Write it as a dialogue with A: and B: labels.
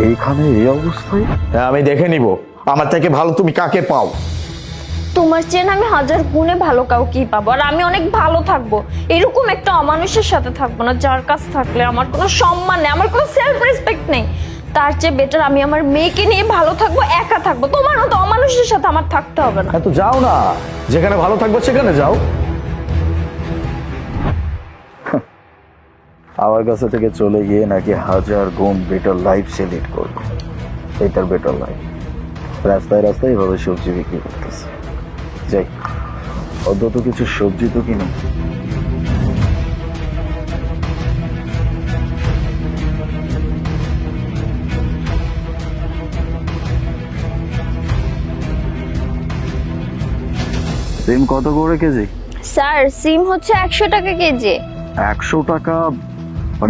A: এইখানে এই অবস্থায়?
B: হ্যাঁ, আমি দেখে নিব আমার থেকে ভালো তুমি কাকে পাও।
C: তোমার চেয়ে না আমি হাজার গুণে ভালো কাউকেই পাবো, আর আমি অনেক ভালো থাকবো। এরকম একটা অমানুষের সাথে থাকবো না যার কাছ থাকলে আমার কোনো সম্মান নেই, আমার কোনো সেলফ রেসপেক্ট নেই। তার চেয়ে বেটার আমি আমার মেয়েকে নিয়ে ভালো থাকবো, একা থাকবো। তোমার মতো অমানুষের সাথে আমার থাকতে হবে না।
B: হ্যাঁ, তো যাও না, যেখানে ভালো থাকবে সেখানে যাও।
A: আমার কাছে থেকে চলে গিয়ে নাকি হাজার গুণ বেটার লাইফ সে লিড করবে। এটার বেটার লাইফ রাস্তায় রাস্তায় এভাবে সবজি বিক্রি করতেছে। যাই, অন্তত কিছু সবজি তো কিনে। সিম কত করে কেজি?
C: স্যার, সিম হচ্ছে 100 টাকা কেজি।
A: 100 টাকা?